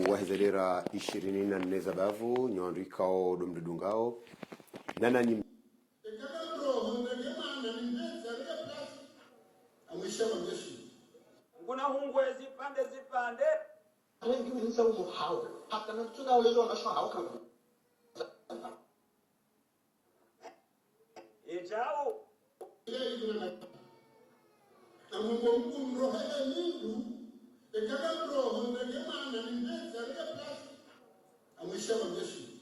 wahezelera 24 zabavu nyandikao domdudungao nana nyim nguna hungwe zipande wengi uliza umo hao hata na tuna wale wanasho hao kama ejao na mungu mro haya mindu ekaka roho ndege mana ndeza ile plus amwisha majeshi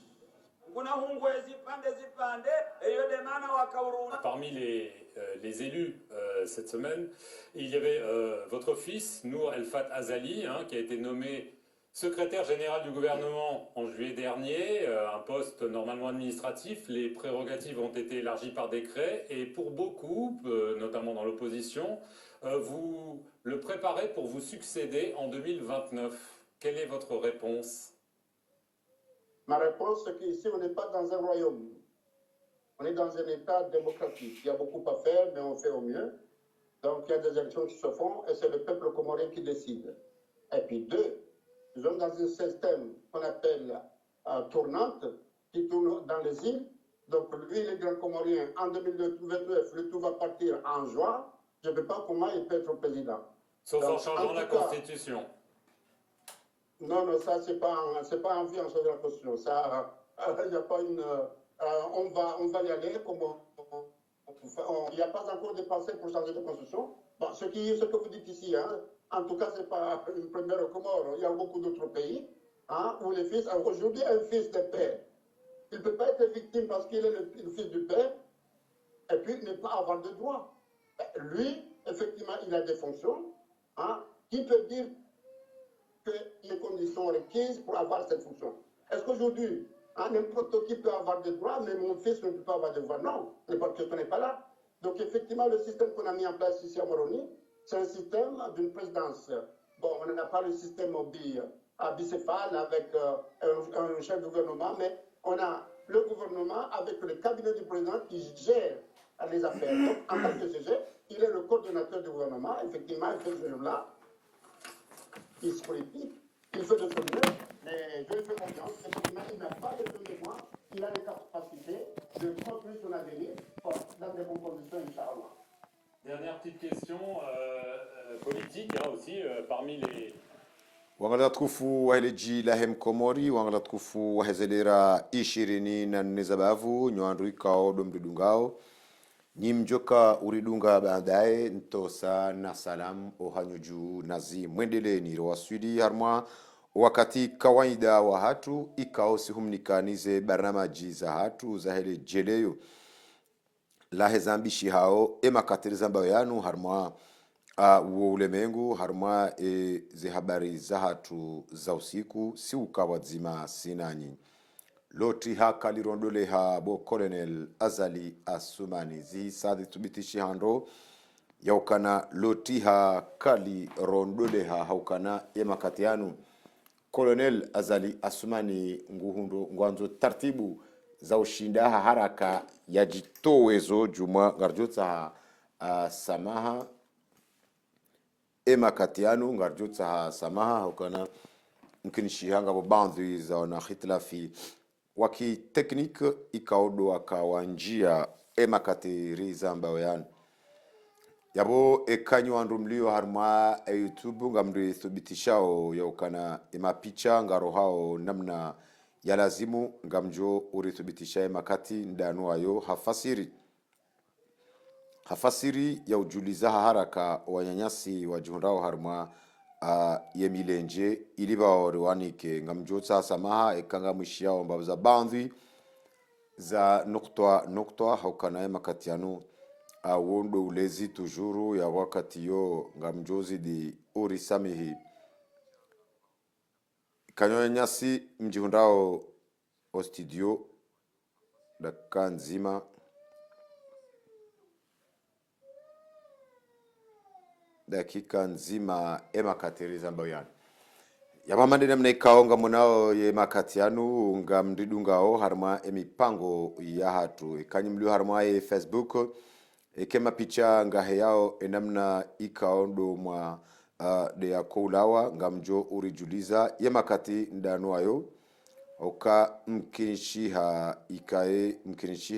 nguna hungwe zipande eyo de mana wakauruna. Parmi les élus cette semaine, il y avait votre fils, Nour El Fat Azali, qui a été nommé secrétaire général du gouvernement en juillet dernier, un poste normalement administratif. Les prérogatives ont été élargies par décret et pour beaucoup, notamment dans l'opposition, vous le préparez pour vous succéder en 2029. Quelle est votre réponse? Ma réponse c'est qu'ici on n'est pas dans un royaume. On est dans un état démocratique. Il y a beaucoup à faire, mais on fait au mieux. Donc il y a des élections qui se font et c'est le peuple comorien qui décide. Et puis deux, nous sommes dans un système qu'on appelle tournante, qui tourne dans les îles. Donc lui, le grand comorien, en 2029, le tout va partir en juin. Je ne sais pas comment il peut être président. Sauf en changeant la Constitution. Non, ça, c'est pas en vie en changeant la Constitution. Ça, il n'y a pas une... on va y aller comme il n'y a pas encore de pensée pour changer de constitution. Bon, ce que vous dites ici, en tout cas, ce n'est pas une première Comore. Il y a beaucoup d'autres pays où les fils, aujourd'hui, un fils de père, il ne peut pas être victime parce qu'il est le fils du père et puis ne pas avoir de droits. Lui, effectivement, il a des fonctions. Qui peut dire que les conditions requises pour avoir cette fonction? Est-ce qu'aujourd'hui, n'importe qui peut avoir des droits, mais mon fils ne peut pas avoir de droits? Non, parce que ce n'est pas là. Donc effectivement, le système qu'on a mis en place ici à Moroni, c'est un système d'une présidence. Bon, on n'a pas le système bicéphale avec un chef de gouvernement, mais on a le gouvernement avec le cabinet du président qui gère les affaires. Donc en tant que CG, il est le coordonnateur du gouvernement. Effectivement, il fait ce jour-là. Il se politique, il fait de son mieux, mais je lui fais confiance. Effectivement, il n'a pas de mémoire, il a les capacités de construire son avenir dans des bonnes conditions, Inch'Allah. Dernière petite question politique aussi, parmi les... wangala tukufu waheleji lahem komori wangala tukufu wahezelera 24 zabavu nyandikao domdudungao nyimjoka uridunga baadaye ntosa na salam ohanyoju nazi mwendeleni rawaswidi harma wakati kawaida wa hatu ikao sihumnikanize barnamaji za hatu za hele jeleyo lahe zambishi hao emakatiri zamba yanu harma ulemengu harma ze habari za hatu za usiku si ukawadzima sinanyi loti haka lirondole ha bo Colonel Azali Assoumani zi sadi tubitishi hando yaukana loti ha kali rondole ha haukana emakatianu Colonel Azali Assoumani nguhundo ngwanzo tartibu za ushindaha haraka ya jitowezo juma ngarjotsa samaha emakatianu ngarjotsa samaha haukana mkinishihanga bo bandhi za na khitlafi waki teknik ikaodo akawanjia emakatiri zambao yani yabo ekanyo andumlio harma YouTube ngamri thubitishao yaukana emapicha ngaro hao namna ya lazimu ngamjo urithubitisha emakati ndanu ayo hafasiri ya ujuliza haraka wanyanyasi wa jihundao harma yemilenje iliba riwanike ngamjotsa samaha ekanga mwishiao mbaza bandhi za nukta haukana makatianu wondo ulezi tujuru ya wakati yo ngamjozi di urisamihi kanyo nyasi mjihundao o studio dakika nzima dakika nzima emakatiri zambayani yabamande namna ikaonga munao ye makatianu ngamdidungao harma emipango ya hatu ikanyimlio harma ye Facebook ekema picha ngahe yao enamna ikaondo mwa de ya koulawa ngamjo urijuliza yemakati ndano ayo oka mkinishiha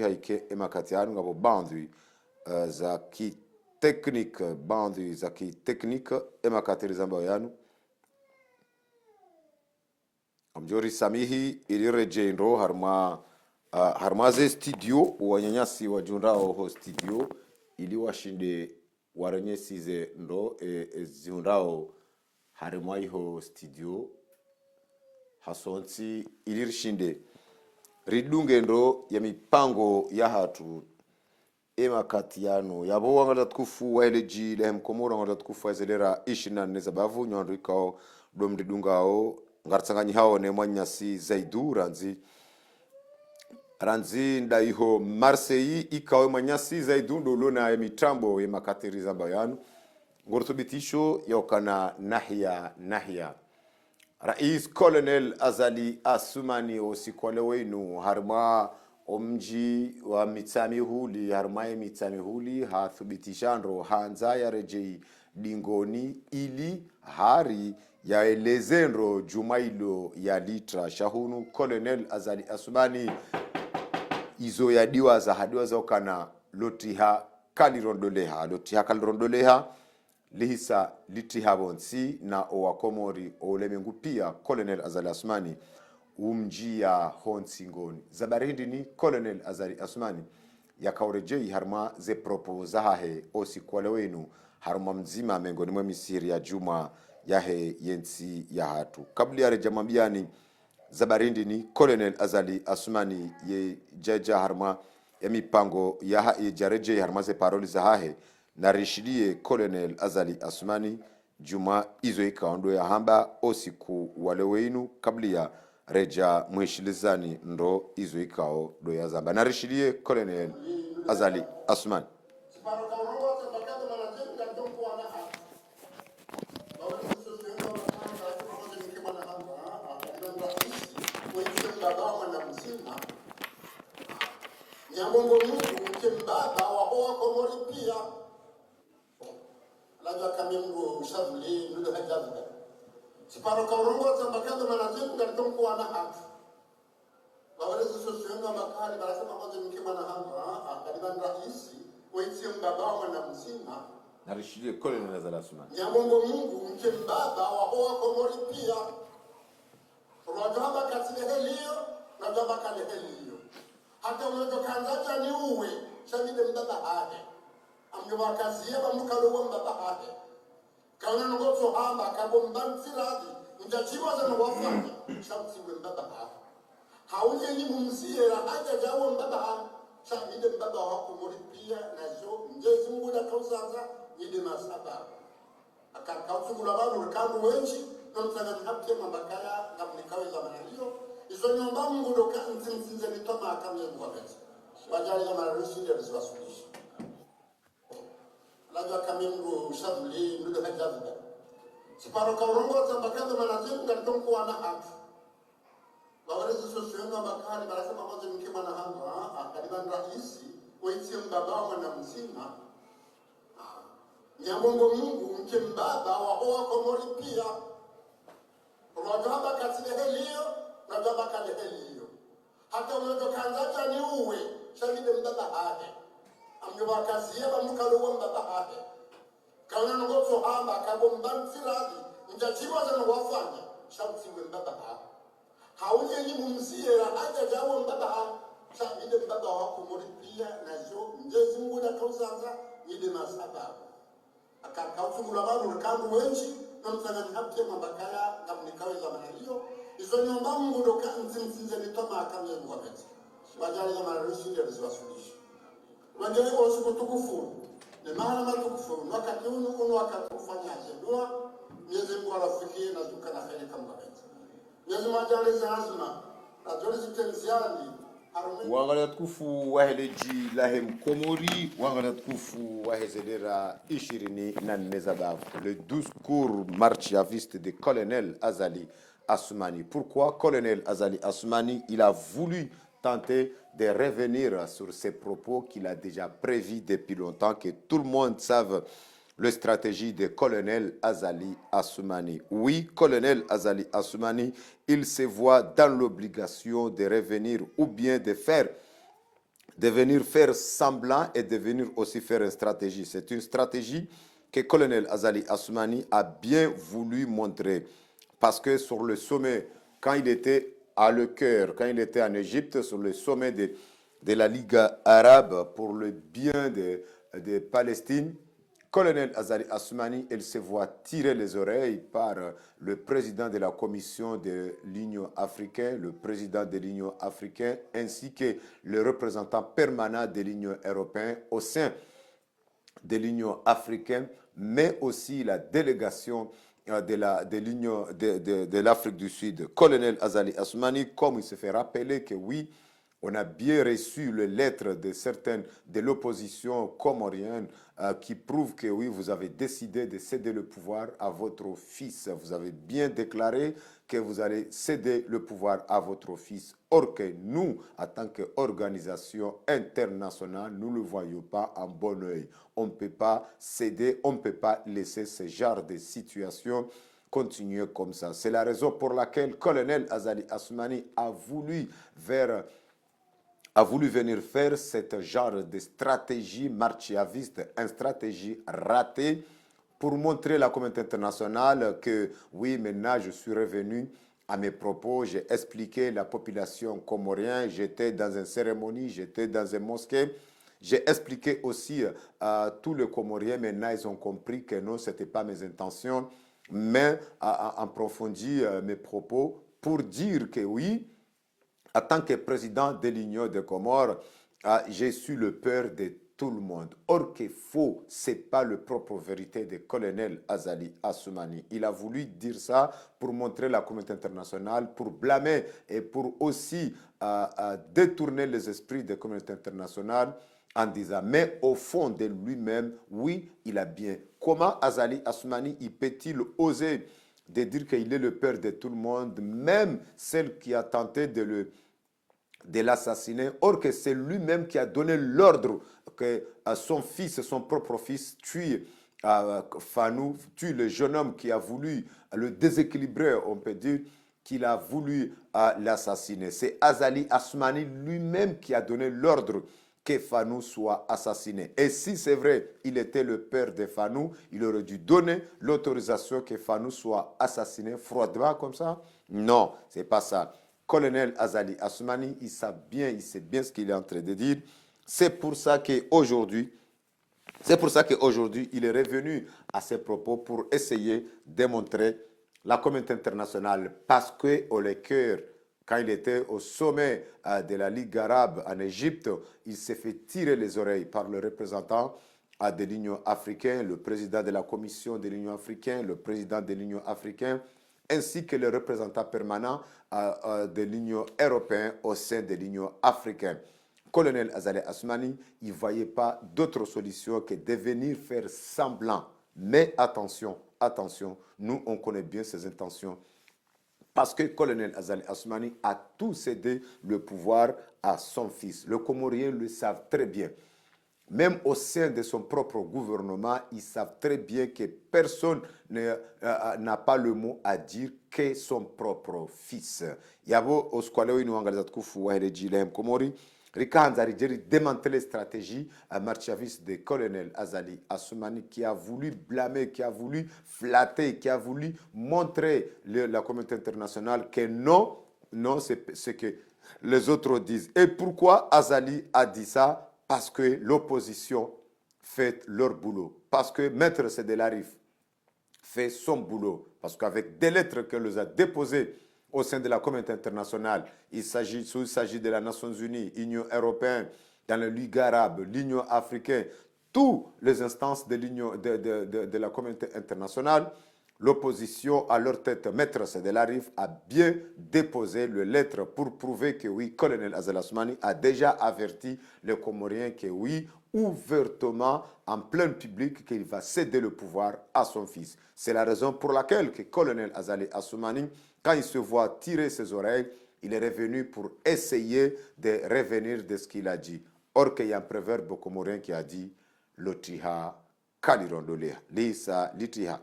ike emakati anu ngabo bandwi za ki technique bandwi za ki technique emakati rizamba yanu amjori samihi ilireje ndo harmaze studio wanyanyasi wajundao ho studio ili washinde warenyesize ndo ziundao harimwai ho studio hasonsi ilirishinde ridunge ndo ya mipango ya hatu emakati yano yabo wangala tukufu waeleji lehem komoro wangala tukufu wazelera 24 zabavu nyondo ikao domridungao ngartsanganyi hao ne mwanyasi zaidu ranzi ndaiho Marseille ikawe mwanyasi zaidu ndo lona ya mitambo ya makatiri zambayanu ngortobitisho yaokana nahia Rais Colonel Azali Assoumani osikwale wenu harma omji wa mitami huli hathubitishandro hanza ya rejei dingoni ili hari ya elezendro jumailo ya litra shahunu Colonel Azali Assoumani izo ya diwa za okana lotiha kalirondoleha lihisa litihabonsi na owakomori olemengu pia Colonel Azali Assoumani umjia honsingoni zabarindi ni Colonel Azali Assoumani yakaurejei harma ze proposa hahe osikwale wenu harma mzima mengoni mwa misiri ya juma yahe yensi ya hatu kabla ya rejamambiani zabarindi ni Colonel Azali Assoumani ye jaja harma ya mipango ya jareje harma ze paroli za hahe na rishidie Colonel Azali Assoumani juma izo ikaondo ya hamba osiku wale wenu kabla reja mwishilizani ndo izo ikao do ya zamba na rishidie Colonel Azali Assoumani Nyamongo Mungu mkembaba wa hoa komori pia lajwa kamemgo ushavuli nudo hajavuga siparo kaurongo tambakando manazemu ngalitonku wana hatu wawarezi sosyonga makari barasema moja mkema na hamba kariban rahisi wetie mbaba wa mwana mzima na rishidie Colonel Azali Assoumani Nyamongo Mungu mkembaba wa hoa komori pia rwajaba katile helio na jaba kale helio hata mwezo kanzaja ni uwe shabide mbaba hahe amnyoba kaziye bamukalo mbaba hahe kana ngoto hamba kabombantiradi njachiwa za wafanya shabti mbaba hahe hauje ni mumsiera haja jawo mbaba hahe shabide mbaba wako muri pia nazo njezi ngula kauzaza yide masaba akakautsugula banu rikandu wenchi nomtsaga hapye mabakaya ngamnikawe za manalio izo nyomba mungu doka nzinzinze mitoma akamye ngwabeza wajali ya mararusi ya rizwasulishi lajwa kamimru shavuli nudo hajavuga siparo kaurongo tambakando manazemu ngalitonku wana hatu wawarezi sosyonga makari barasema moja mkema na hamba kariban rahisi wetie mbaba wa mwana mzima Nyamongo Mungu mkembaba wa hoa komori pia rwajaba katile helio na jaba kale helio hata mwezo kanzaja ni uwe shabide mbaba hahe amnyoba kaziye bamukalo mbaba hahe kana ngoto hamba kabombantiradi njachiwa za wafanya shabti mbaba hahe hauje ni mumsiera haja jawo mbaba hahe shabide mbaba wa komori pia nazo njezi ngula kauzaza yide masaba akakautsugula banu rikandu wenchi nomtsaga hapye mabakaya ngamnikawe za manalio izo nyomba mungu doka nzinzinze mitoma akamye ngwabeza wajali ya mararusi ya rizwasulishi wajali osu kutukufu ni mahala matukufu wakati unu wakati ufanyaje dua Mwenyezi Mungu arafikie na zuka na kheri kama ngwabeza Mwenyezi Mungu ajali za azma na joli zitenziani wangala tukufu waheleji lahem komori wangala tukufu wahezelera 24 zabavu le 12 cours marchaviste de Colonel Azali Assoumani. Pourquoi Colonel Azali Assoumani il a voulu tenter de revenir sur ses propos qu'il a déjà prévus depuis longtemps, que tout le monde savent la stratégie de colonel Azali Assoumani. Oui, colonel Azali Assoumani, il se voit dans l'obligation de revenir ou bien de venir faire semblant et de venir aussi faire une stratégie. C'est une stratégie que colonel Azali Assoumani a bien voulu montrer. Parce que sur le sommet, quand il était à Le Caire, quand il était en Égypte, sur le sommet de la Ligue arabe pour le bien de Palestine, colonel Azali Assoumani, il se voit tirer les oreilles par le président de la commission de l'Union africaine, le président de l'Union africaine, ainsi que le représentant permanent de l'Union européenne au sein de l'Union africaine, mais aussi la délégation de l'Afrique du Sud. Colonel Azali Assoumani, comme il se fait rappeler que oui, on a bien reçu les lettres de certaines de l'opposition comorienne qui prouvent que oui, vous avez décidé de céder le pouvoir à votre fils. Vous avez bien déclaré que vous allez céder le pouvoir à votre fils. Or que nous, en tant qu'organisation internationale, nous ne le voyons pas en bon oeil. On ne peut pas céder, on ne peut pas laisser ce genre de situation continuer comme ça. C'est la raison pour laquelle le colonel Azali Assoumani a voulu venir faire ce genre de stratégie marchiaviste, une stratégie ratée pour montrer à la communauté internationale que oui, maintenant je suis revenu à mes propos, j'ai expliqué la population comorienne, j'étais dans une cérémonie, j'étais dans une mosquée, j'ai expliqué aussi à tous les Comoriens, maintenant ils ont compris que non, ce n'était pas mes intentions, mais approfondi mes propos pour dire que oui, en tant que président de l'Union des Comores, j'ai su le peur de tout le monde. Or que faux, ce n'est pas le propre vérité du colonel Azali Assoumani. Il a voulu dire ça pour montrer la communauté internationale, pour blâmer et pour aussi détourner les esprits des communautés internationales en disant, mais au fond de lui-même, oui, il a bien. Comment Azali Assoumani peut-il oser de dire qu'il est le père de tout le monde, même celle qui a tenté de l'assassiner, or que c'est lui-même qui a donné l'ordre que son fils, son propre fils, tue Fanou, tue le jeune homme qui a voulu le déséquilibrer, on peut dire qu'il a voulu l'assassiner. C'est Azali Assoumani lui-même qui a donné l'ordre que Fanou soit assassiné. Et si c'est vrai, il était le père de Fanou, il aurait dû donner l'autorisation que Fanou soit assassiné froidement comme ça? Non, c'est pas ça. Colonel Azali Assoumani, il sait bien ce qu'il est en train de dire. C'est pour ça qu'aujourd'hui, il est revenu à ses propos pour essayer de démontrer la communauté internationale parce qu'au Le Caire, quand il était au sommet de la Ligue arabe en Égypte, il s'est fait tirer les oreilles par le représentant de l'Union africaine, le président de la Commission de l'Union africaine, le président de l'Union africaine, ainsi que le représentant permanent de l'Union européenne au sein de l'Union africaine. Colonel Azali Assoumani, il ne voyait pas d'autre solution que de venir faire semblant. Mais attention, nous on connaît bien ses intentions. Parce que le colonel Azali Assoumani a tout cédé le pouvoir à son fils. Les Comoriens le savent très bien. Même au sein de son propre gouvernement, ils savent très bien que personne n'a pas le mot à dire que son propre fils. Yabo oskwalewi ni wangaliza tukufu wa Hereji Lahem Komori. Rika Jeri démanteler stratégie à marchaviste de colonel Azali Assoumani qui a voulu blâmer, qui a voulu flatter, qui a voulu montrer la communauté internationale que non, c'est ce que les autres disent. Et pourquoi Azali a dit ça? Parce que l'opposition fait leur boulot. Parce que Maître Sedelarif fait son boulot. Parce qu'avec des lettres qu'elle les a déposées au sein de la communauté internationale, il s'agit de la Nations Unies, l'Union européenne, dans la Ligue arabe, l'Union africaine, toutes les instances de la communauté internationale, l'opposition à leur tête, Maître Sedelarif, a bien déposé les lettres pour prouver que oui, colonel Azali Assoumani a déjà averti les Comoriens que oui, ouvertement, en plein public, qu'il va céder le pouvoir à son fils. C'est la raison pour laquelle que colonel Azali Assoumani, quand il se voit tirer ses oreilles, il est revenu pour essayer de revenir de ce qu'il a dit. Or qu'il y a un proverbe comorien qui a dit « Lotiha kalirondolea lisa litiha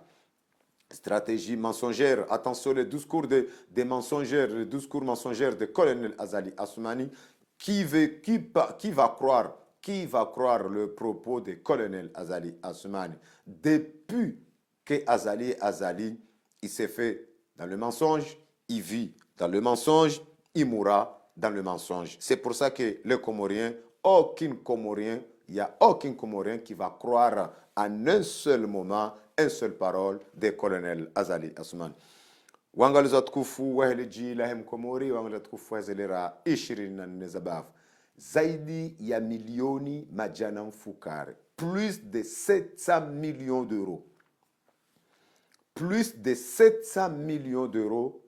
stratégie mensongère. Attention, les discours des mensongères, les discours mensongères de colonel Azali Assoumani. Qui va croire le propos de colonel Azali Assoumani? Depuis que Azali, il s'est fait dans le mensonge, il vit dans le mensonge, il mourra dans le mensonge. C'est pour ça que les Comoriens, il n'y a aucun Comorien qui va croire en un seul moment, une seule parole de colonel Azali Assoumani. Wangaliza tukufu waheleji lahem Komori, wangaliza tukufu wazelera 24 zabafu. Zaidi ya milioni majana mfukare. Plus de 700 millions d'euros. Plus de 700 millions d'euros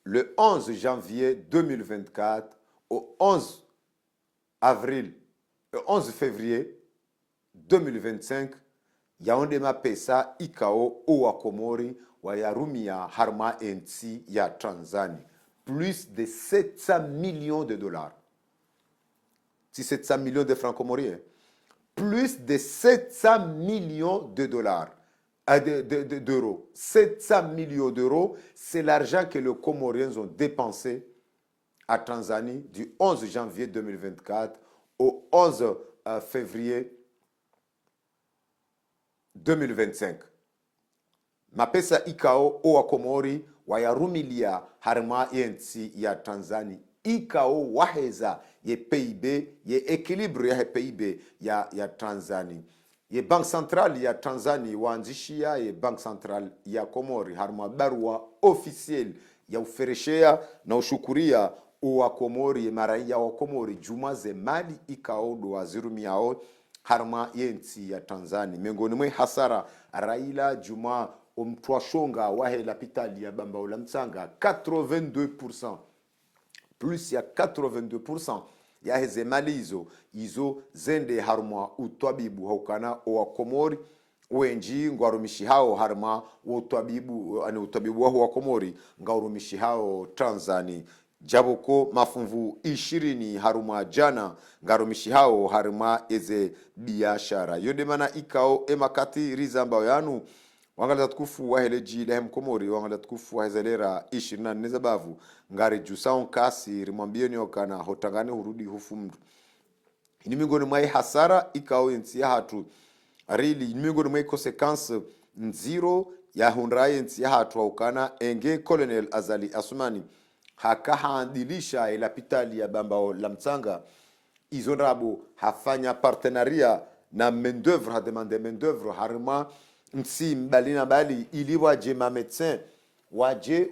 le 11 janvier 2024 au 11 février 2025. Yaondema pesa ikao owa Komori wa yarumia harma enti ya Tanzanie. Plus de 700 millions de dollars. Si 700 millions de francs comoriens. Plus de 700 millions de dollars. D'euros. 700 millions d'euros, c'est l'argent que les Comoriens ont dépensé à Tanzanie du 11 janvier 2024 au 11 février 2025. Mapesa ikao owa Komori wayarumilia harma yensi ya Tanzania. Ikao waheza ye PIB, ye équilibre ya PIB ya Tanzania. Ye Bank Central ya Tanzania waanzishia ye Bank Central ya Komori harma barua officiel ya ufereshea na ushukuria wa Komori ye maraia wa Komori jumaze mali ikao do wazirumiao harma yensi ya Tanzania. Miongoni mwe hasara Raila Juma omtwashonga wahe lapitali ya Bamba Ulamtsanga 82%. Plus ya 82% ya heze mali izo zende harma utwabibu haukana owa Komori wenji ngwarumishi hao harma utwabibu wa Komori ngwarumishi hao Tanzania. Jaboko mafumvu 20 haruma jana ngarumishi hao harma eze biashara. Yondemana ikao emakati rizamba yanu wangala tukufu waheleji lahem Komori wangala tukufu wahezelera 24 zabavu ngari jusaon kasi rimwambieni okana hotangane hurudi hufumdu. Ini mingoni mwa hasara ikao yensi ya hatu really ini mingoni mwa consequence nziro ya hundra yensi ya hatu wakana enge colonel Azali Assoumani hakahandilisha ilapitali ya Bamba la Mtsanga izonrabo hafanya partenaria na main d'œuvre, ha demande main d'œuvre harima msi mbalina bali ili waje ma médecin waje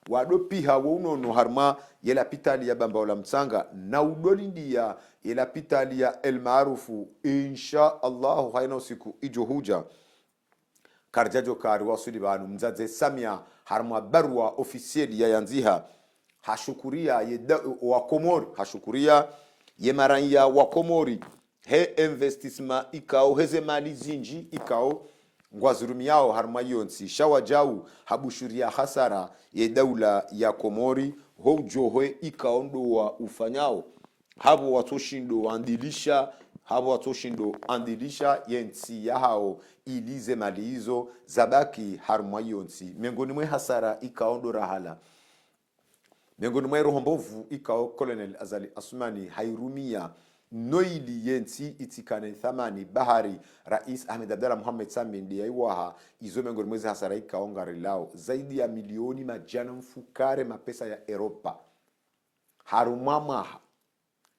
wadopiha waunono harma yelapitali ya Bamba la Mtsanga na udolindia yelapitali ya El Maarufu insha Allah haina usiku ijohuja karjajo kari wasuli banu mzaze Samia harma barua officiel ya yanziha hashukuria wa Komori hashukuria ye maranya wa Komori he investissement ikao heze mali zinji ikao ngwazurumiao harma yonsi shawajau habushuria hasara ye daula ya Komori hojohe ikao ndo wa ufanyao habo watoshindo andilisha yensi ya hao ilize mali hizo zabaki harma yonsi miongoni mwe hasara ikao ndo rahala miongoni mwe rohombovu ikao colonel Azali Assoumani hairumia noili yensi itikane thamani bahari Rais Ahmed Abdallah Mohamed Sami ndiye iwaha izo miongoni mwe hasara ikao ngarilao zaidi ya milioni majana mfukare mapesa ya Europa harumama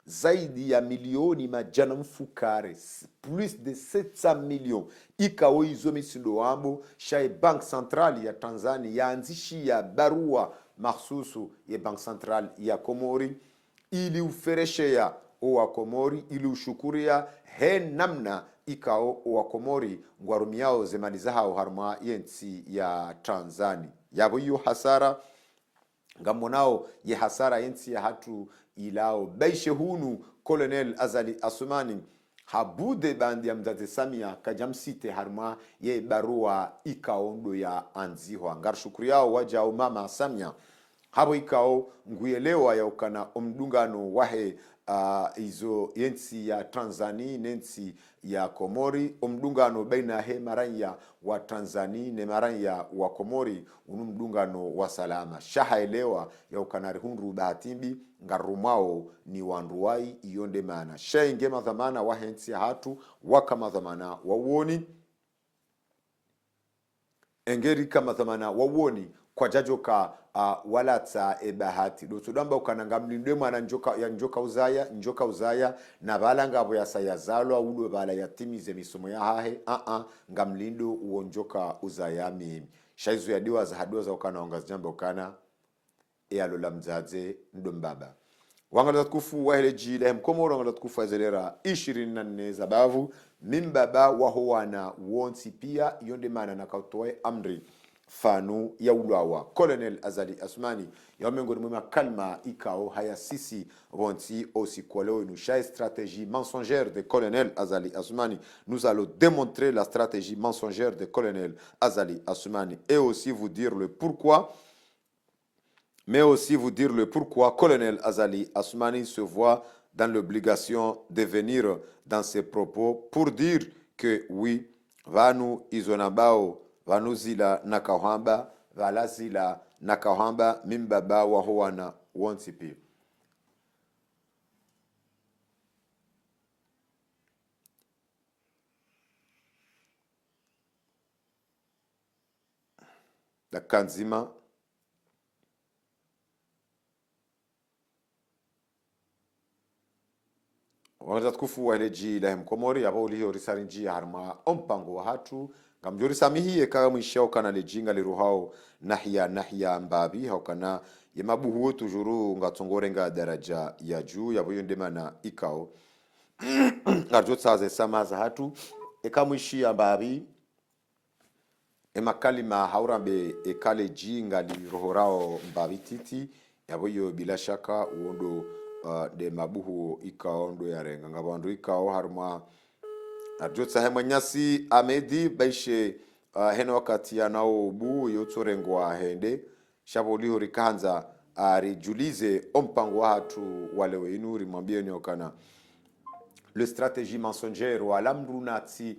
zaidi ya milioni majana mfukare plus de 700 millions ikao izo misindo wambo shay Bank Central ya Tanzania yaanzishi ya barua mahsusu ya Bank Central ya Komori ili ufereshea owa Komori ili ushukuria he namna ikao owa Komori ngwarumiao zemani zahao harma yensi ya Tanzania yabo yu hasara ngamonao ye hasara yensi ya hatu ilao baishe hunu colonel Azali Assoumani habude bandi ya mzaze Samia kajamsite harma ye barua ikaondo ya anziho ngar shukuriao wajao mama Samia habo ikao nguyelewa ya ukana omdungano wahe izo yensi ya Tanzania nensi ya Komori omdungano baina he maranya wa Tanzania ne maranya wa Komori unumdungano wa salama shahaelewa ya ukanari hunru bahatimbi ngarumao ni wanruwai iyonde mana shainge madhamana wa hensi hatu waka madhamana wa uoni engeri kama dhamana wa uoni kwa jajoka wala ta ebahati dotudamba ukananga mlinde mwana njoka uzaya na bala ngabo ya sayazalwa ulo bala yatimize misomo ya hahe ngamlindo uonjoka uzaya mimi shaizo ya diwa za hadwa za ukana ongazijamba ukana alola mzaze ndombaba wangala tukufu wa heleji la mkomoro wangala tukufu azelera 24 zabavu mimbaba wahowana wonsi pia yonde mana nakautoe amri fanu ya ulawa Colonel Azali Assoumani ya miongoni mwa kalma ikao haya sisi wonsi aussi kwalo une stratégie mensongère de Colonel Azali Assoumani. Nous allons démontrer la stratégie mensongère de Colonel Azali Assoumani et aussi vous dire le pourquoi Colonel Azali Assoumani se voit dans l'obligation de venir dans ses propos pour dire que oui, vanu izonabao vanuzila nakahamba valazila nakahamba mimbaba wahowana wonsipi. Dakanzima wanda tukufu wa heleji la mkomori yabo liyo risarinji harma ompango wa hatu ngamjori samihi eka mwishao kana lejinga liruhao nahia mbabi haukana yemabuhu tujuru ngatongore nga daraja ya juu yabo yondemana ikao ngarjotsaze samaza hatu eka mwishia mbabi emakalima haurambe ekale jinga liruhorao mbabi titi yabo yo bila shaka uondo de mabuhu ikao ndo yarenga ngabandu ikao harma arjotsa hemanyasi amedi baishe heno wakati yanao bu yotorengwa hende shaboli horikanza arijulize ompango watu wale weinuri mwambie nyokana le stratégie mensongère wa lamrunati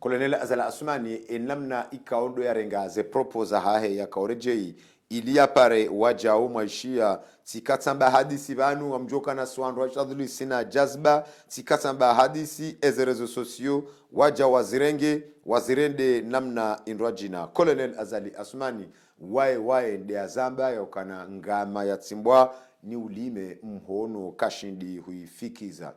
Colonel Azali Assoumani enamna ikao ndo yarenga ze proposa hahe ya kaorejei ili apare wajao maishia tikatsamba hadisi banu amjoka na swandu wachadhuli sina jazba tikatsamba hadisi ezerezo sosio waja wazirende namna inrajina Colonel Azali Assoumani wae nde azamba yokana ngama ya tsimbwa ni ulime mhono kashindi huifikiza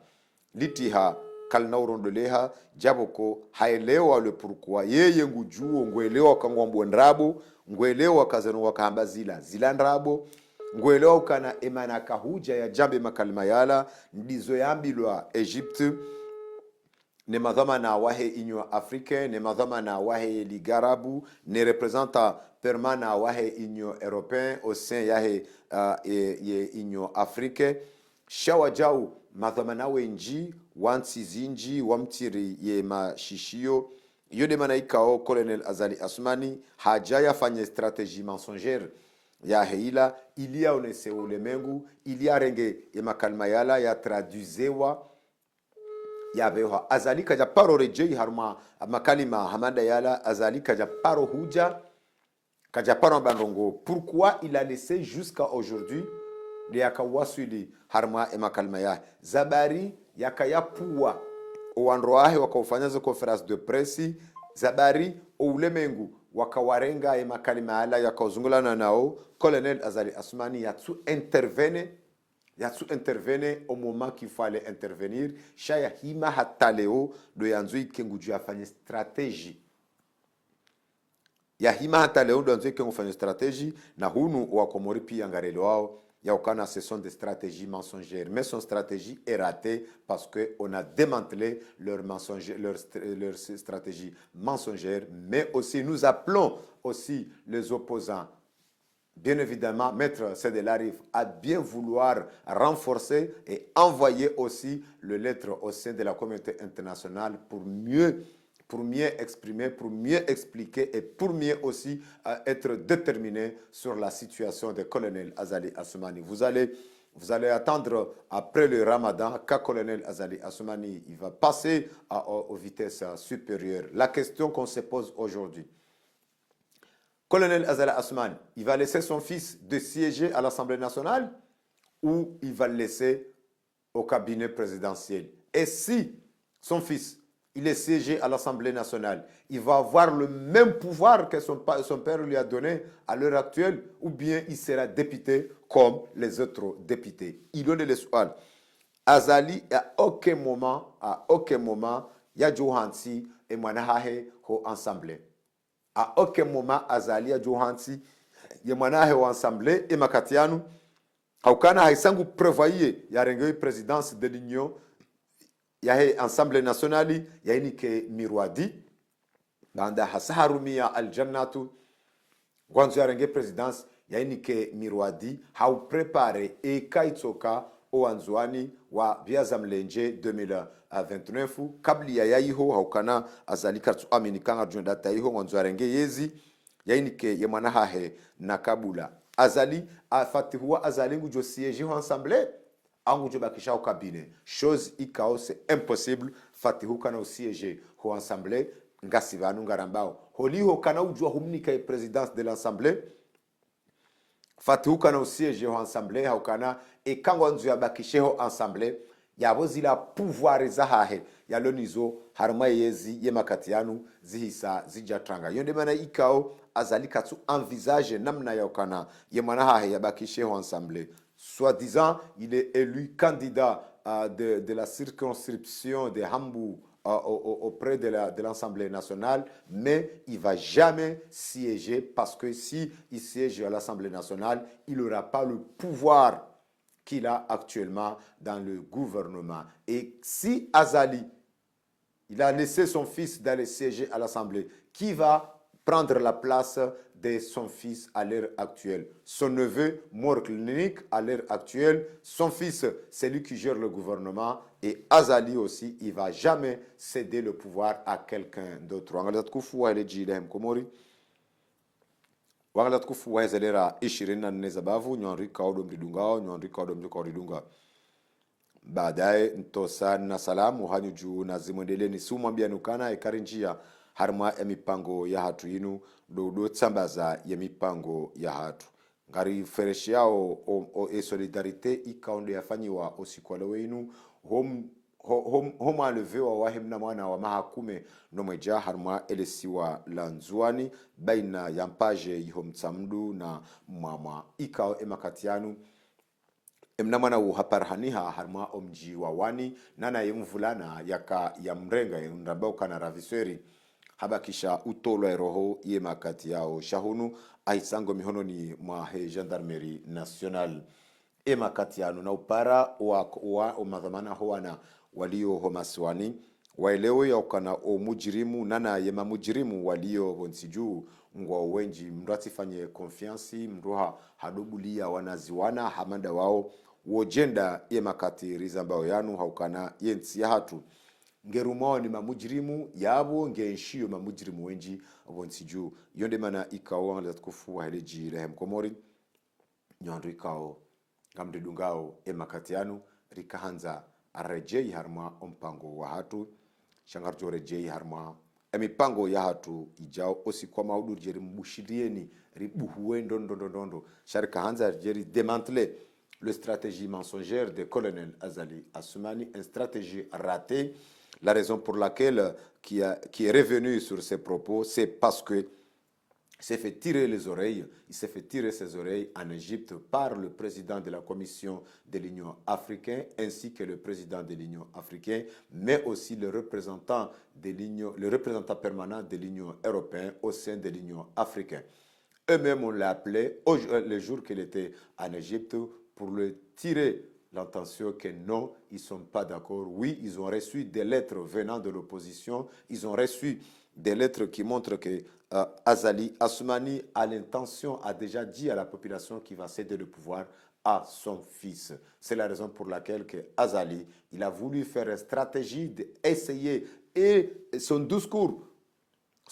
litiha kalnaurondoleha jaboko haelewa le pourquoi yeye ngujuo ngwelewa kangwa mbwendrabo ngwelewa kazano wakahamba zila ndrabo ngwelewa ukana emana kahuja ya jambe makalima yala ndizo yambilwa Egypte ne madhama na wahe inyo africain ne madhama na wahe ligarabu ne representa permana wahe inyo européen au sein yahe ye inyo africain shawajau madhama na wenji wansi zinji wamtiri ye mashishio yode mana ikao Colonel Azali Assoumani hajaya fanye stratégie mensongère ya heila ilia onese ulemengu ilia renge ya makalma yala ya traduzewa ya beha Azali kaja paro rejei harma makalima hamada yala Azali kaja paro huja kaja paro bandongo pourquoi il a laissé jusqu'à aujourd'hui de yakawasili harma ya makalma ya zabari yakayapua owanroahe wakaufanya conference de presse zabari oulemengu wakawarenga makalima ala yakauzungulana nao Colonel Azali Assoumani yatsu intervene au moment qu'il fallait intervenir shaya hima hataleo do yanzu ikenguju afanye strategie ya hima hataleo do yanzu ikengu afanye strategie na hunu wa Komori pia ngarelo wao yaukana ce sont des stratégies mensongères mais son stratégie est ratée parce que on a démantelé leur stratégie mensongère mais aussi nous appelons aussi les opposants bien évidemment maître Sedelarif à bien vouloir renforcer et envoyer aussi le lettre au sein de la communauté internationale pour mieux pour mieux exprimer, pour mieux expliquer et pour mieux aussi être déterminé sur la situation du colonel Azali Assoumani. Vous allez attendre après le Ramadan qu'un colonel Azali Assoumani il va passer aux vitesses supérieures. La question qu'on se pose aujourd'hui, colonel Azali Assoumani, il va laisser son fils de siéger à l'Assemblée nationale ou il va le laisser au cabinet présidentiel? Et si son fils il est siégé à l'Assemblée nationale, il va avoir le même pouvoir que son père lui a donné à l'heure actuelle, ou bien il sera député comme les autres députés. Il est le soir. Azali, à aucun moment, il y a Johansi et Manahahe au Assemblée. À aucun moment, Azali a Johansi et Manahahe au Assemblée et Makatianu. Haukana haisangu prévoyer ya rengoy présidence de l'Union ya Assemblée nationale ya ini ke mirwadi banda hasaharumia aljannatu gwanzo ya rengoy présidence ya ini ke mirwadi hau prepare e kaitsoka o anzuani wa biaza mlenje 2029 kabli ya yaiho haukana azali kartu aminikanga junda taiho gwanzo ya rengoy yezi ya ini ke yemana hahe na kabula Azali a fatihuwa Azali ngujo siéger en assemblée angujo bakisha au cabinet chose ikao c'est impossible fatihu kana siéger au assemblée ngasivanu ngarambao holiho kana ujua humnika e présidence de l'assemblée fatihu kana siéger au assemblée haukana e kango nzu ya bakisha au assemblée yabo zila pouvoir zahahe ya lonizo harma yezi yemakatianu zihisa zijatranga yonde mana ikao Azali Katsu envisage namna yokana yemana ya bakishe au assemblée. Soi-disant, il est élu candidat de la circonscription de Hambourg auprès de l'Assemblée nationale, mais il va jamais siéger parce que si il siège à l'Assemblée nationale, il n'aura pas le pouvoir qu'il a actuellement dans le gouvernement. Et si Azali, il a laissé son fils d'aller siéger à l'Assemblée, qui va prendre la place de son fils à l'heure actuelle? Son neveu, mort clinique à l'heure actuelle. Son fils, c'est lui qui gère le gouvernement. Et Azali aussi, il ne va jamais céder le pouvoir à quelqu'un d'autre. Wangala tukufu wa hezelera 24 zabavu nyonri kaudo mridungao nyonri kaudo mridunga. Baadaye ntosa na salamu hanyu juu na zimwendeleni sumwambia nukana ekarinjia harma ya mipango ya hatu inu do tsambaza ya mipango ya hatu ngari fereshi yao o solidarite ikaonde yafanyiwa osikwale wenu home alevewa wahemna mwana wa mahakume nomweja harma elesiwa lanzuani baina ya mpaje yihomtsamdu na mama ikao emakatianu emna mwana uhaparhaniha harma omji wa wani nana yemvulana ya mrenga yundambao kana raviseri habakisha utolo eroho ye makati yao shahunu aisango mihononi mwa he gendarmerie nationale e makati yanu na upara wa madhamana hoana walio homaswani waelewe ya ukana o mujirimu nana ye mamujirimu walio bonsiju ngwa wenji mratifanye confiance mroha hadobulia wanaziwana hamanda wao wojenda ye makati rizambao yanu haukana yensi ya hatu ngerumao ni mamujirimu yabo ngenshio mamujirimu wenji abonsiju yonde mana ikao wangala tukufu wa heleji lehem komori nyandu ikao ngamdedungao emakatianu rikahanza arrejei harma ompango wa hatu shangarjo rejei harma emipango ya hatu ijao osi kwa maudur jeri mbushidieni ribuhuwe ndondo sharika hanza jeri démanteler le stratégie mensongère de colonel Azali Assoumani, une stratégie ratée. La raison pour laquelle qui est revenu sur ses propos, c'est parce que il s'est fait tirer les oreilles, il s'est fait tirer ses oreilles en Égypte par le président de la Commission de l'Union africaine ainsi que le président de l'Union africaine, mais aussi le représentant permanent de l'Union européenne au sein de l'Union africaine. Eux-mêmes, on l'a appelé le jour qu'il était en Égypte pour le tirer l'intention que non, ils ne sont pas d'accord. Oui, ils ont reçu des lettres venant de l'opposition. Ils ont reçu des lettres qui montrent que Azali Assoumani a déjà dit à la population qu'il va céder le pouvoir à son fils. C'est la raison pour laquelle que Azali, il a voulu faire une stratégie d'essayer Et son discours,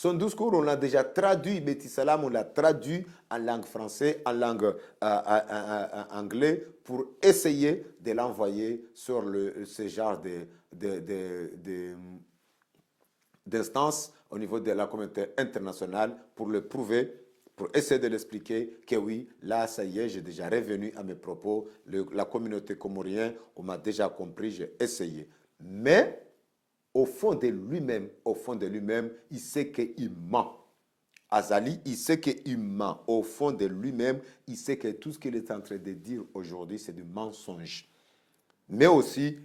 on l'a déjà traduit, Beti Salam, on l'a traduit en langue française, en langue anglaise, pour essayer de l'envoyer sur ce genre d'instances au niveau de la communauté internationale pour le prouver, pour essayer de l'expliquer que oui, là, ça y est, j'ai déjà revenu à mes propos. La communauté comorienne, on m'a déjà compris, j'ai essayé. Mais au fond de lui-même, il sait qu'il ment. Azali, il sait qu'il ment. Au fond de lui-même, il sait que tout ce qu'il est en train de dire aujourd'hui, c'est du mensonge. Mais aussi,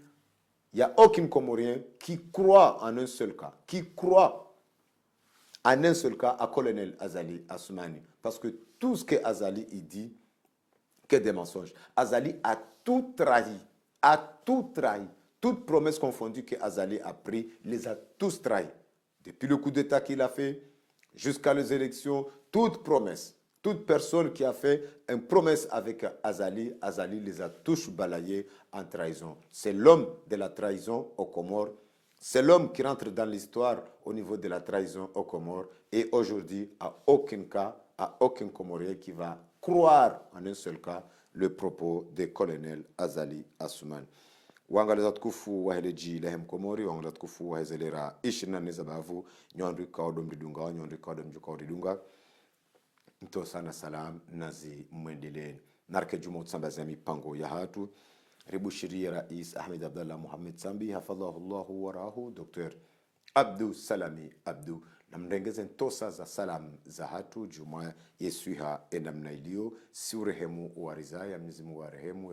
il n'y a aucun Comorien qui croit en un seul cas, à colonel Azali Assoumani. Parce que tout ce que Azali il dit, que des mensonges. Azali a tout trahi. Toute promesse confondue que Azali a pris, il les a tous trahis. Depuis le coup d'État qu'il a fait, jusqu'à les élections, toute promesse, toute personne qui a fait une promesse avec Azali, Azali les a tous balayés en trahison. C'est l'homme de la trahison aux Comores. C'est l'homme qui rentre dans l'histoire au niveau de la trahison aux Comores. Et aujourd'hui, à aucun Comorien qui va croire en un seul cas le propos du colonel Azali Assoumani. Wangala tukufu wa heleji lehem Komori, wangala tukufu wa hezelera ishina nezabavu, nyondri kaodom didunga, nyondri kaodom jukao didunga. Nto sana salam nazi mwendeleni. Narke jumo tsambaza mipango ya hatu. Ribushiri Rais Ahmed Abdallah Mohamed Sambi, hafadhahullahu warahu, Dr. Abdou Salami Abdou. Namrengeze ntosa za salam za hatu, juma yesuiha enamna ilio, si urehemu uwarizaya, Mwenyezi Mungu warehemu,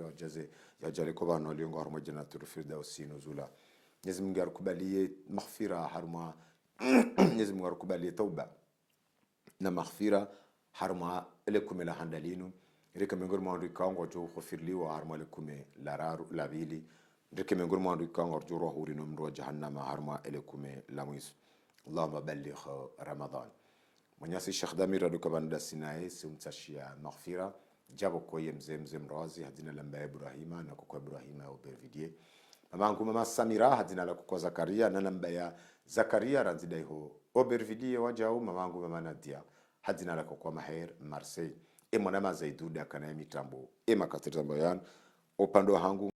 ya jale kwa bano aliongo haruma jannatul firdausi nuzula. Mwenyezi Mungu akubalie maghfira haruma, Mwenyezi Mungu akubalie tauba na maghfira haruma elekum ila handalinu. Reka mengor mandu kango jo khofirli wa harma lekume lararu labili. Reka mengor mandu kango jo rohuri nomro jahannama harma elekume lamwis. Allahumma balligh Ramadan. Mwenyasi Sheikh Damir adu kabanda sinae simtashia maghfira. Jabo koye mzee mrazi hadina lamba Ibrahima na kwa Ibrahima au Bervidie. Mamangu mama Samira hadina la kwa Zakaria na lamba ya Zakaria ranzidai ho. O Bervidie wajao mamangu mama Nadia hadina la kwa Maher Marseille. E mwanama Zaiduda kana mitambo. E makatiri tambo yan. Opando hangu